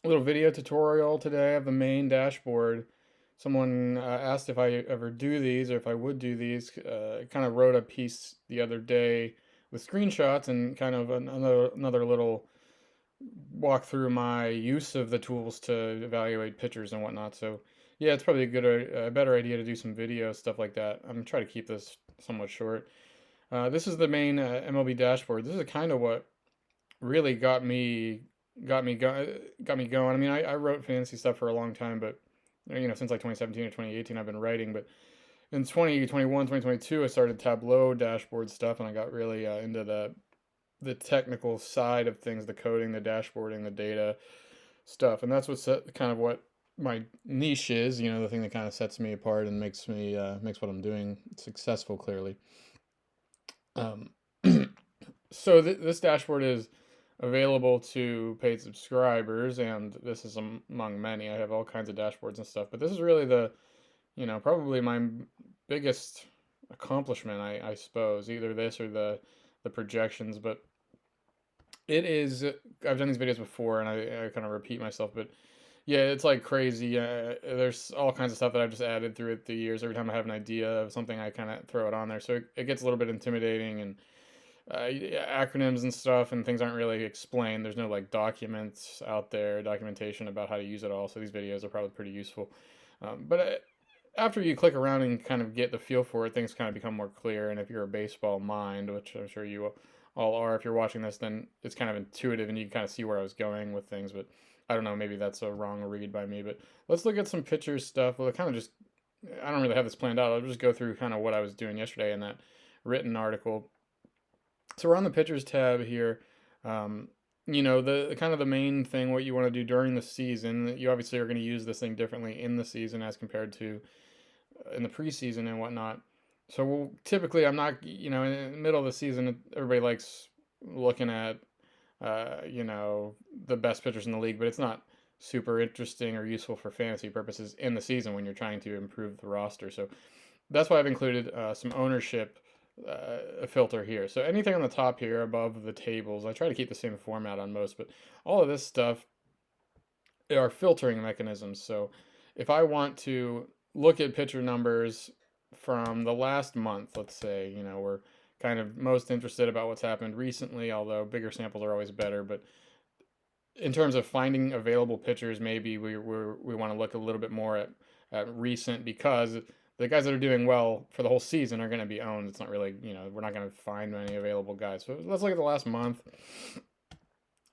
little video tutorial today of the main dashboard. Someone asked if I ever do these or if I would do these. Kind of wrote a piece the other day with screenshots and kind of another little walk through my use of the tools to evaluate pictures and whatnot. So yeah, it's probably a better idea to do some video stuff like that. I'm gonna try to keep this somewhat short. This is the main MLB dashboard. This is kind of what really got me going. I mean, I wrote fantasy stuff for a long time, but since like 2017 or 2018, I've been writing. But in 2021, 2022, I started Tableau dashboard stuff, and I got really into the technical side of things, the coding, the dashboarding, the data stuff, and that's kind of what my niche is. The thing that kind of sets me apart and makes what I'm doing successful. Clearly, um, so this dashboard is available to paid subscribers, and this is among many. I have all kinds of dashboards and stuff, but this is really probably my biggest accomplishment, I suppose, either this or the projections. But it is, I've done these videos before, and I kind of repeat myself, but yeah, it's like crazy. There's all kinds of stuff that I've just added through the years. Every time I have an idea of something, I kind of throw it on there, so it gets a little bit intimidating, and acronyms and stuff and things aren't really explained. There's no like documents out there, documentation about how to use it all. So these videos are probably pretty useful. But after you click around and kind of get the feel for it, things kind of become more clear. And if you're a baseball mind, which I'm sure you all are, if you're watching this, then it's kind of intuitive and you can kind of see where I was going with things. But I don't know, maybe that's a wrong read by me. But let's look at some pictures stuff. Well, it kind of just, I don't really have this planned out. I'll just go through kind of what I was doing yesterday in that written article. So we're on the pictures tab here. Um, the kind of the main thing, what you want to do during the season. You obviously are going to use this thing differently in the season as compared to in the preseason and whatnot. So typically, I'm not, in the middle of the season, everybody likes looking at, the best pitchers in the league, but it's not super interesting or useful for fantasy purposes in the season when you're trying to improve the roster. So that's why I've included some ownership a filter here. So anything on the top here above the tables, I try to keep the same format on most, but all of this stuff are filtering mechanisms. So if I want to look at pitcher numbers from the last month, let's say, we're kind of most interested about what's happened recently, although bigger samples are always better. But in terms of finding available pitchers, maybe we want to look a little bit more at recent, because the guys that are doing well for the whole season are going to be owned. It's not really, we're not going to find many available guys. So let's look at the last month.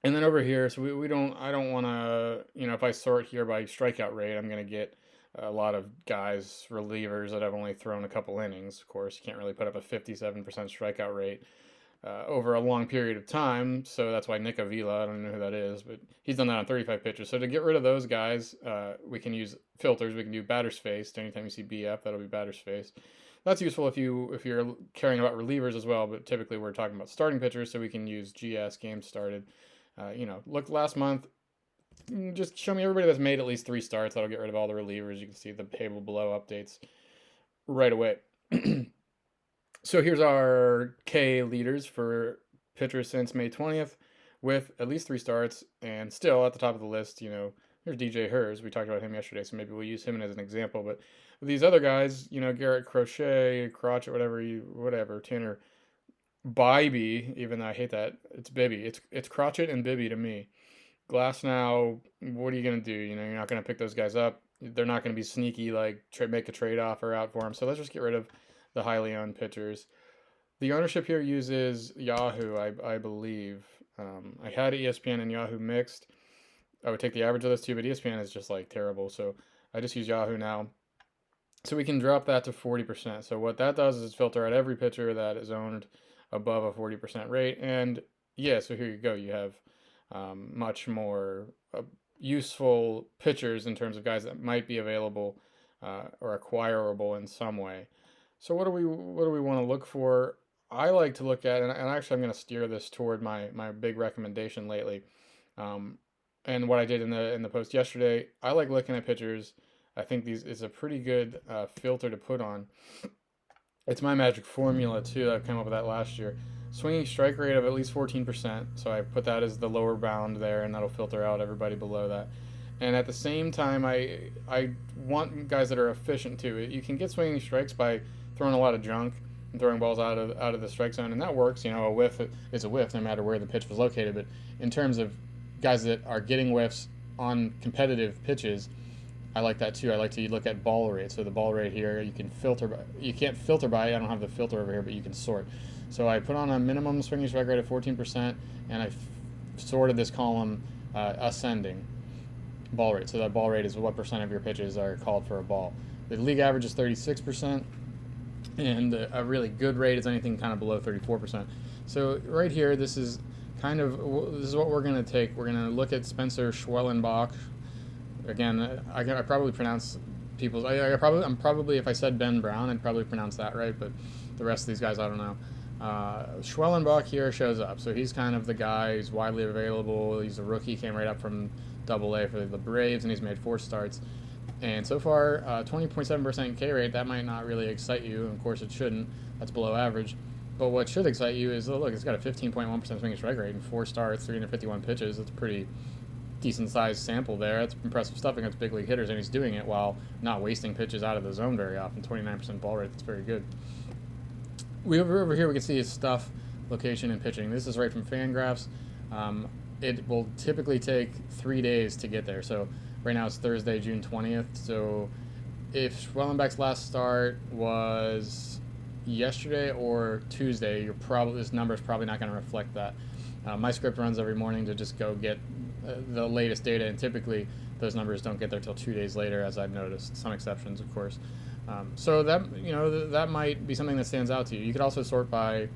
And then over here, so I don't want to, if I sort here by strikeout rate, I'm going to get a lot of guys, relievers that have only thrown a couple innings. Of course, you can't really put up a 57% strikeout rate over a long period of time. So that's why Nick Avila, I don't know who that is, but he's done that on 35 pitches. So to get rid of those guys, we can use filters. We can do batter's face. Anytime you see BF, that'll be batter's face. That's useful if you're caring about relievers as well, but typically we're talking about starting pitchers, so we can use GS, games started. Look last month. Just show me everybody that's made at least 3 starts. That'll get rid of all the relievers. You can see the table below updates right away. So here's our K leaders for pitchers since May 20th with at least 3 starts, and still at the top of the list, here's DJ Hers. We talked about him yesterday, so maybe we'll use him as an example. But these other guys, Garrett Crotchet, whatever, Tanner Bibby, even though I hate that, it's Bibby. It's Crotchet and Bibby to me. Glass now, what are you going to do? You're not going to pick those guys up. They're not going to be sneaky, like make a trade offer out for them. So let's just get rid of the highly owned pitchers. The ownership here uses Yahoo, I believe. I had ESPN and Yahoo mixed. I would take the average of those two, but ESPN is just like terrible. So I just use Yahoo now. So we can drop that to 40%. So what that does is filter out every pitcher that is owned above a 40% rate. And yeah, so here you go. You have much more useful pitchers in terms of guys that might be available or acquirable in some way. So what do we want to look for? I like to look at, and actually I'm going to steer this toward my big recommendation lately. And what I did in the post yesterday, I like looking at pitchers. I think these is a pretty good filter to put on. It's my magic formula too. I came up with that last year. swinging strike rate of at least 14%. So I put that as the lower bound there, and that'll filter out everybody below that. And at the same time, I want guys that are efficient too. You can get swinging strikes by throwing a lot of junk and throwing balls out of the strike zone, and that works. You know, a whiff is a whiff no matter where the pitch was located. But in terms of guys that are getting whiffs on competitive pitches, I like that too. I like to look at ball rate. So the ball rate here, you can filter by. You can't filter by. I don't have the filter over here, but you can sort. So I put on a minimum swinging strike rate of 14%, and I sorted this column ascending ball rate. So that ball rate is what percent of your pitches are called for a ball. The league average is 36%, and a really good rate is anything kind of below 34%. So right here, this is what we're going to take. We're going to look at Spencer Schwellenbach. Again, I probably pronounce people's. I'm probably, if I said Ben Brown, I'd probably pronounce that right, but the rest of these guys, I don't know. Schwellenbach here shows up, so he's kind of the guy who's widely available. He's a rookie, came right up from Double-A for the Braves, and he's made 4 starts. And so far, 20.7% K rate. That might not really excite you. Of course, it shouldn't. That's below average. But what should excite you is, look, it's got a 15.1% swinging strike rate in 4 starts, 351 pitches. That's a pretty decent-sized sample there. That's impressive stuff against big league hitters, and he's doing it while not wasting pitches out of the zone very often. 29% ball rate. That's very good. Over here, we can see his stuff, location, and pitching. This is right from Fangraphs. It will typically take 3 days to get there. So right now it's Thursday, June 20th. So if Schwellenbach's last start was yesterday or Tuesday, this number is probably not going to reflect that. My script runs every morning to just go get the latest data, and typically those numbers don't get there till 2 days later, as I've noticed. Some exceptions, of course. So that might be something that stands out to you. You could also sort by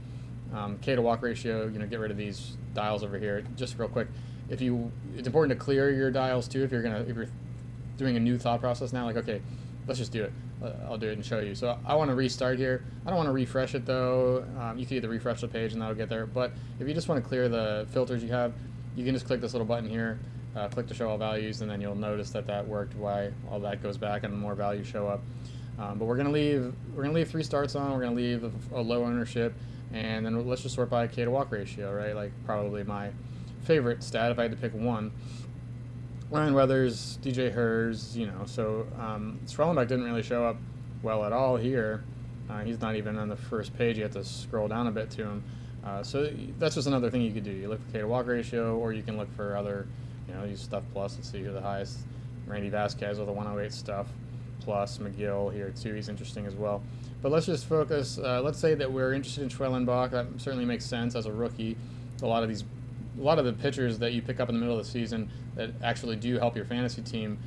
K to walk ratio. Get rid of these dials over here. Just real quick, it's important to clear your dials too if you're doing a new thought process now. Like, okay, let's just do it. I'll do it and show you. So I want to restart here. I don't want to refresh it though. You can either refresh the page and that'll get there. But if you just want to clear the filters you have, you can just click this little button here. Click to show all values, and then you'll notice that worked. Why all that goes back and more values show up. But we're gonna leave 3 starts on. We're gonna leave a low ownership, and then let's just sort by K to walk ratio, right? Like probably my favorite stat if I had to pick one. Ryan Weathers, DJ Hers, So Schwellenbach didn't really show up well at all here. He's not even on the first page. You have to scroll down a bit to him. So that's just another thing you could do. You look for K to walk ratio, or you can look for other, use Stuff Plus. Let's see who the highest. Randy Vasquez with a 108 Stuff Plus. McGill here too. He's interesting as well. But let's just focus. Let's say that we're interested in Schwellenbach. That certainly makes sense as a rookie. A lot of the pitchers that you pick up in the middle of the season that actually do help your fantasy team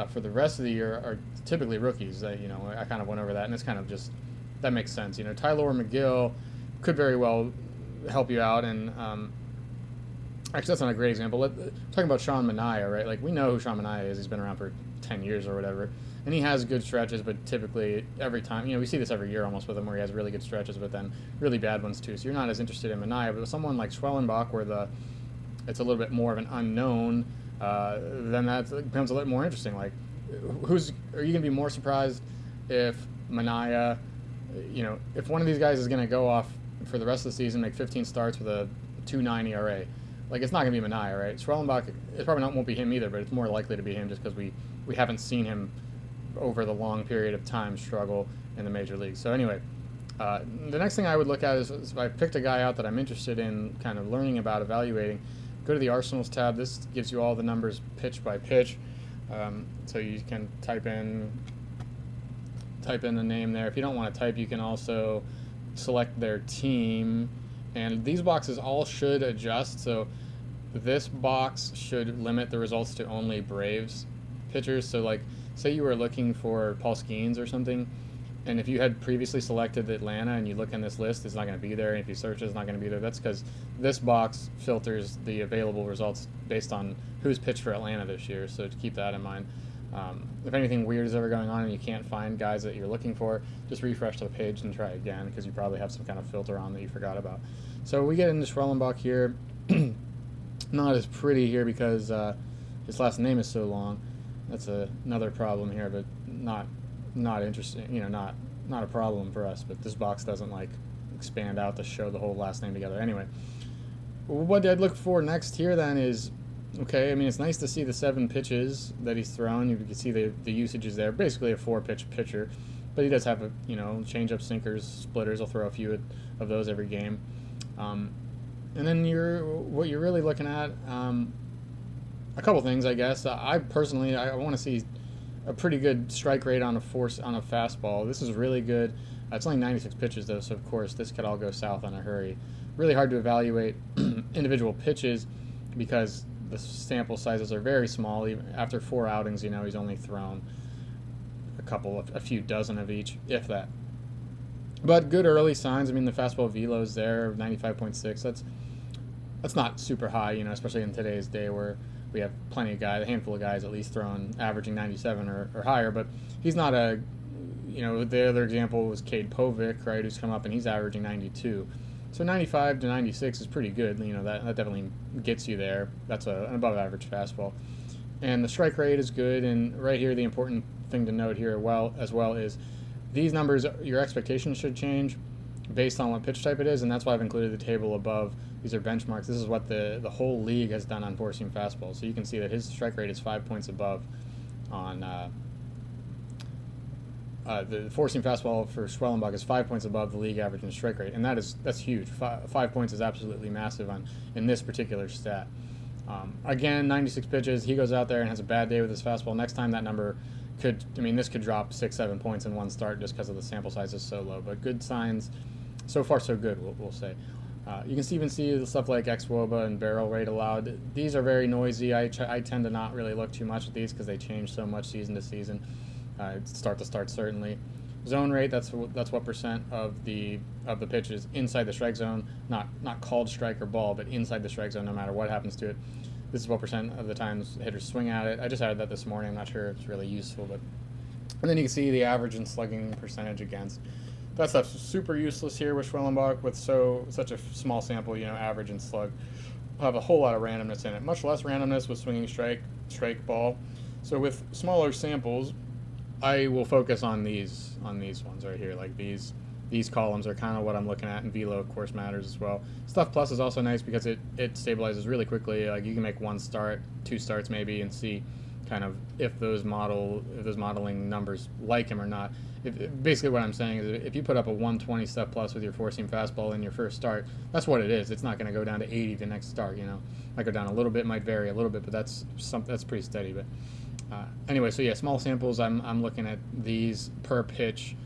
for the rest of the year are typically rookies. I kind of went over that, and it's kind of just that makes sense. Tyler McGill could very well help you out, and actually that's not a great example. Talking about Sean Manaea, right? Like, we know who Sean Manaea is. He's been around for 10 years or whatever, and he has good stretches, but typically every time, we see this every year almost with him, where he has really good stretches, but then really bad ones too. So you're not as interested in Manaea, but with someone like Schwellenbach, where it's a little bit more of an unknown, then that becomes a little more interesting. Like, are you going to be more surprised if Manaea, if one of these guys is going to go off for the rest of the season, make 15 starts with a 2.9 ERA? Like, it's not going to be Manaea, right? Schwellenbach, it probably won't be him either, but it's more likely to be him just because we haven't seen him over the long period of time struggle in the major leagues. So anyway, the next thing I would look at is if I picked a guy out that I'm interested in kind of learning about, evaluating, go to the Arsenals tab. This gives you all the numbers pitch by pitch. So you can type in the name there. If you don't want to type, you can also select their team. And these boxes all should adjust. So this box should limit the results to only Braves pitchers. So, like, say you were looking for Paul Skeens or something, and if you had previously selected Atlanta and you look in this list, it's not going to be there. And if you search, it's not going to be there. That's because this box filters the available results based on who's pitched for Atlanta this year. So to keep that in mind. If anything weird is ever going on and you can't find guys that you're looking for, just refresh the page and try again, because you probably have some kind of filter on that you forgot about. So we get into Schwellenbach here. Not as pretty here because his last name is so long. That's another problem here, but not interesting. Not a problem for us. But this box doesn't like expand out to show the whole last name together. Anyway, what I'd look for next here then is, okay, I mean, it's nice to see the 7 pitches that he's thrown. You can see the usages there. Basically a 4-pitch pitcher, but he does have a, change-up, sinkers, splitters. He'll throw a few of those every game. And then what you're really looking at, a couple things, I guess. I personally want to see a pretty good strike rate on a fastball. This is really good. It's only 96 pitches though, so of course this could all go south in a hurry. Really hard to evaluate individual pitches because the sample sizes are very small. Even after 4 outings, he's only thrown a few dozen of each, if that. But good early signs. I mean, the fastball velo's there, 95.6. That's not super high, especially in today's day where we have plenty of guys, a handful of guys at least averaging 97 or higher. But he's not the other example was Cade Povic, right, who's come up and he's averaging 92. So 95 to 96 is pretty good. That definitely gets you there. That's an above average fastball. And the strike rate is good. And right here, the important thing to note here as well is these numbers, your expectations should change based on what pitch type it is, and that's why I've included the table above. These are benchmarks. This is what the whole league has done on four-seam fastballs. So you can see that his strike rate is 5 points above on the four-seam fastball for Schwellenbach is 5 points above the league average in strike rate, and that's huge. 5 points is absolutely massive in this particular stat. Again, 96 pitches. He goes out there and has a bad day with his fastball. Next time that number this could drop 6-7 points in one start just because of the sample size is so low. But good signs. So far, so good, we'll say. You can even see the stuff like xWOBA and barrel rate allowed. These are very noisy. I tend to not really look too much at these because they change so much season to season. Start to start, certainly. Zone rate, that's what percent of the pitches inside the strike zone, not called strike or ball, but inside the strike zone no matter what happens to it. This is what percent of the times hitters swing at it. I just added that this morning. I'm not sure if it's really useful, but and then you can see the average and slugging percentage against. That stuff's super useless here with Schwellenbach with such a small sample. Average and slug have a whole lot of randomness in it. Much less randomness with swinging strike, ball. So with smaller samples, I will focus on these ones right here. Like these columns are kind of what I'm looking at, and velo of course matters as well. Stuff plus is also nice because it stabilizes really quickly. Like you can make 1 start, 2 starts maybe, and see kind of if those modeling numbers like him or not. Basically what I'm saying is if you put up a 120 stuff plus with your four-seam fastball in your first start, that's what it is. It's not going to go down to 80 the next start. Might go down a little bit, might vary a little bit, but that's pretty steady. But anyway, so yeah, small samples. I'm looking at these per pitch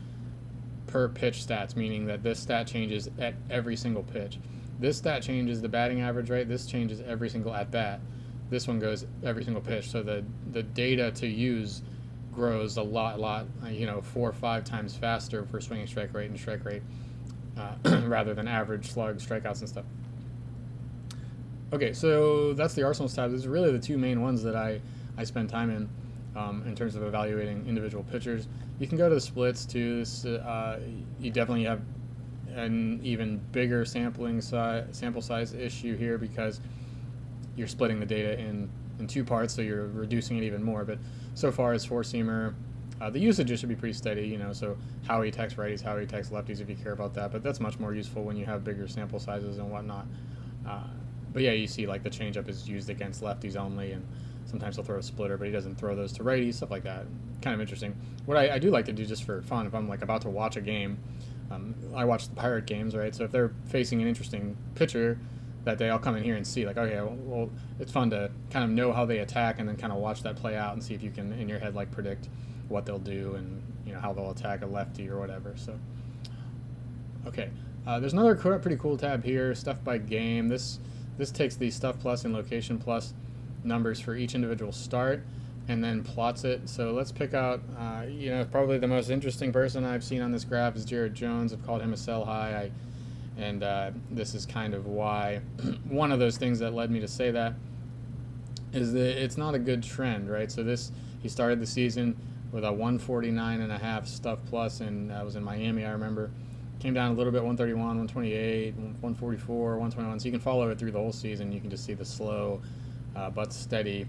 stats, meaning that this stat changes at every single pitch. This stat changes the batting average, right? This changes every single at bat. This one goes every single pitch. So the data to use grows a lot, 4 or 5 times faster for swinging strike rate and strike rate rather than average slugs, strikeouts, and stuff. Okay, so that's the Arsenal tab. These are really the 2 main ones that I spend time in terms of evaluating individual pitchers. You can go to the splits too. You definitely have an even bigger sample size issue here because you're splitting the data in 2 parts, so you're reducing it even more. But so far as four-seamer, the usage should be pretty steady, so how he attacks righties, how he attacks lefties if you care about that, but that's much more useful when you have bigger sample sizes and whatnot. But yeah, you see like the changeup is used against lefties only, and sometimes he'll throw a splitter, but he doesn't throw those to righties, stuff like that. Kind of interesting. What I do like to do just for fun, if I'm like about to watch a game, I watch the Pirate games, right? So if they're facing an interesting pitcher that day, I'll come in here and see, like, okay, well, it's fun to kind of know how they attack and then kind of watch that play out and see if you can, in your head, like, predict what they'll do and, how they'll attack a lefty or whatever. So, okay. There's another pretty cool tab here, stuff by game. This takes the stuff plus and location plus numbers for each individual start and then plots it. So let's pick out, probably the most interesting person I've seen on this graph is Jared Jones. I've called him a sell high. And this is kind of why one of those things that led me to say that is that it's not a good trend, right? So he started the season with a 149.5 stuff plus, and I was in Miami, I remember. Came down a little bit, 131, 128, 144, 121. So you can follow it through the whole season. You can just see the slow but steady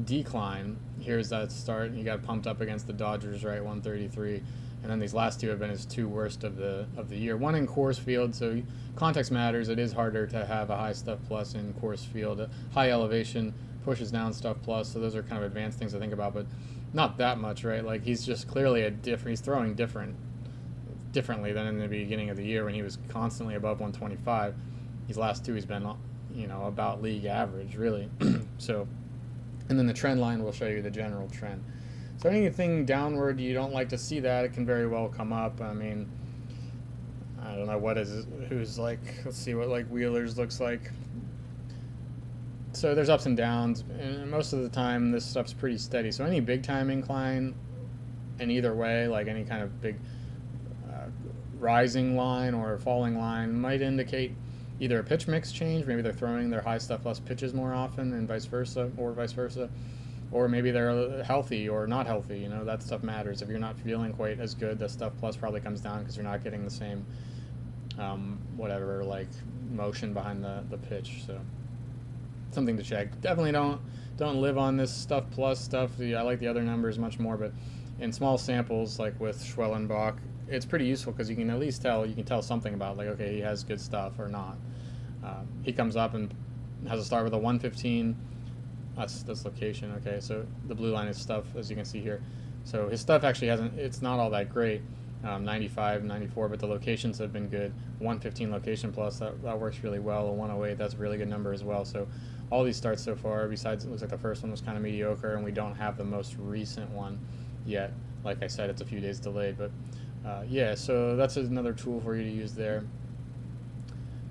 decline. Here's that start. He got pumped up against the Dodgers, right? 133. and then these last two have been his two worst of the year. One in Coors Field, so context matters. It is harder to have a high stuff plus in Coors Field. High elevation pushes down stuff plus, so those are kind of advanced things to think about, but not that much, right? Like he's just clearly he's throwing differently than in the beginning of the year when he was constantly above 125. These last two he's been, about league average, really. So, and then the trend line will show you the general trend. So anything downward you don't like to see that, it can very well come up. I mean, I don't know who's like, let's see what like Wheeler's looks like. So there's ups and downs, and most of the time this stuff's pretty steady. So any big time incline in either way, like any kind of big rising line or falling line, might indicate either a pitch mix change, maybe they're throwing their high stuff plus pitches more often and vice versa, or maybe they're healthy or not healthy. That stuff matters. If you're not feeling quite as good, the stuff plus probably comes down because you're not getting the same like motion behind the pitch. So something to check. Definitely don't live on this stuff plus stuff. I like the other numbers much more, but in small samples like with Schwellenbach, it's pretty useful because you can at least tell something about, like, okay, he has good stuff or not. He comes up and has a start with a 115. That's location. Okay, so the blue line is stuff, as you can see here. So his stuff actually it's not all that great. 95, 94, but the locations have been good. 115 location plus, that works really well. A 108, that's a really good number as well. So all these starts so far, besides it looks like the first one was kind of mediocre, and we don't have the most recent one yet. Like I said, it's a few days delayed, but yeah, so that's another tool for you to use there.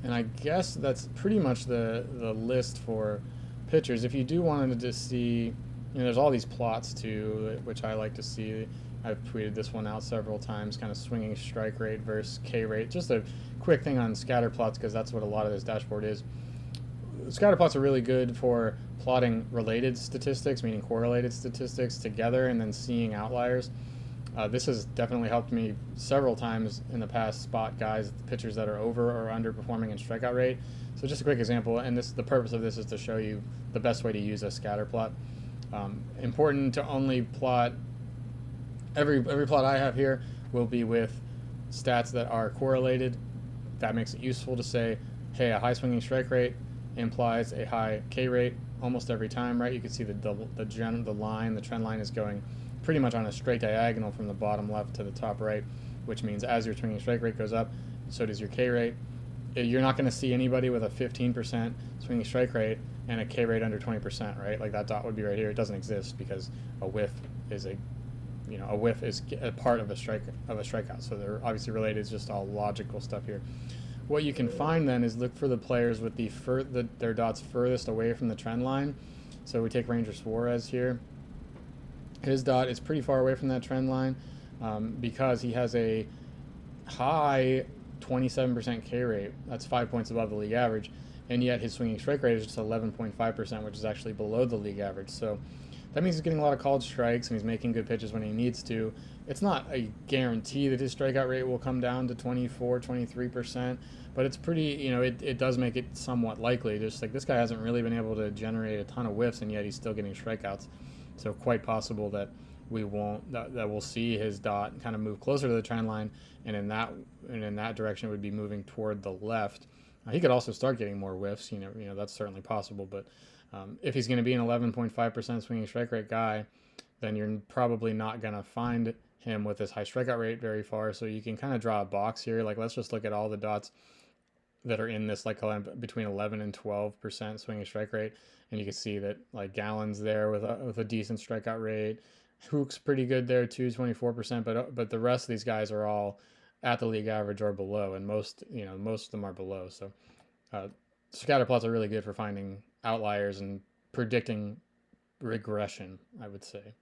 And I guess that's pretty much the list for pitchers. If you do want to just see, there's all these plots too, which I like to see. I've tweeted this one out several times, kind of swinging strike rate versus K rate. Just a quick thing on scatter plots, because that's what a lot of this dashboard is. Scatter plots are really good for plotting related statistics, meaning correlated statistics together, and then seeing outliers. This has definitely helped me several times in the past spot guys, pitchers that are over or underperforming in strikeout rate. So just a quick example, and the purpose of this is to show you the best way to use a scatter plot. Important to only plot, every plot I have here will be with stats that are correlated. That makes it useful to say, hey, a high swinging strike rate implies a high K rate almost every time, right? You can see the trend line is going pretty much on a straight diagonal from the bottom left to the top right, which means as your swinging strike rate goes up, so does your K rate. You're not going to see anybody with a 15% swinging strike rate and a K rate under 20%, right? Like that dot would be right here. It doesn't exist because a whiff is a part of a strikeout. So they're obviously related. It's just all logical stuff here. What you can find then is look for the players with their dots furthest away from the trend line. So we take Ranger Suarez here. His dot is pretty far away from that trend line because he has a high 27% K rate. That's 5 points above the league average, and yet his swinging strike rate is just 11.5%, which is actually below the league average. So that means he's getting a lot of called strikes and he's making good pitches when he needs to. It's not a guarantee that his strikeout rate will come down to 24, 23%, but it's pretty, it does make it somewhat likely. Just like this guy hasn't really been able to generate a ton of whiffs, and yet he's still getting strikeouts. So quite possible that we'll see his dot kind of move closer to the trend line, and in that direction it would be moving toward the left. He could also start getting more whiffs. That's certainly possible. But if he's going to be an 11.5% swinging strike rate guy, then you're probably not going to find him with this high strikeout rate very far. So you can kind of draw a box here. Like let's just look at all the dots that are in this between 11 and 12% swinging strike rate, and you can see that like Gallen's there with a decent strikeout rate. Hook's pretty good there too, 24%, but the rest of these guys are all at the league average or below, and most of them are below. So scatter plots are really good for finding outliers and predicting regression, I would say.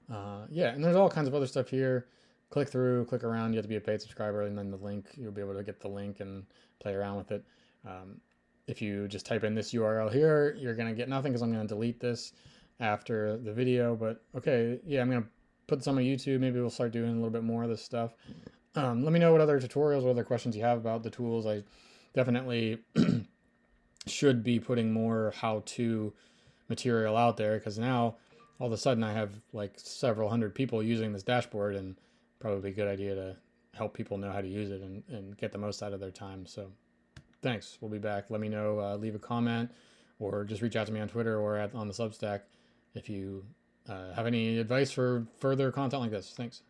And there's all kinds of other stuff here. Click around. You have to be a paid subscriber, and then the link, you'll be able to get the link and play around with it. If you just type in this URL here, you're going to get nothing because I'm going to delete this after the video. But okay, yeah, I'm going to put this on my YouTube. Maybe we'll start doing a little bit more of this stuff. Let me know what other tutorials or other questions you have about the tools. I definitely should be putting more how-to material out there, because now all of a sudden I have like several hundred people using this dashboard, and probably a good idea to help people know how to use it and get the most out of their time. So thanks. We'll be back. Let me know, leave a comment, or just reach out to me on Twitter or on the Substack if you have any advice for further content like this. Thanks.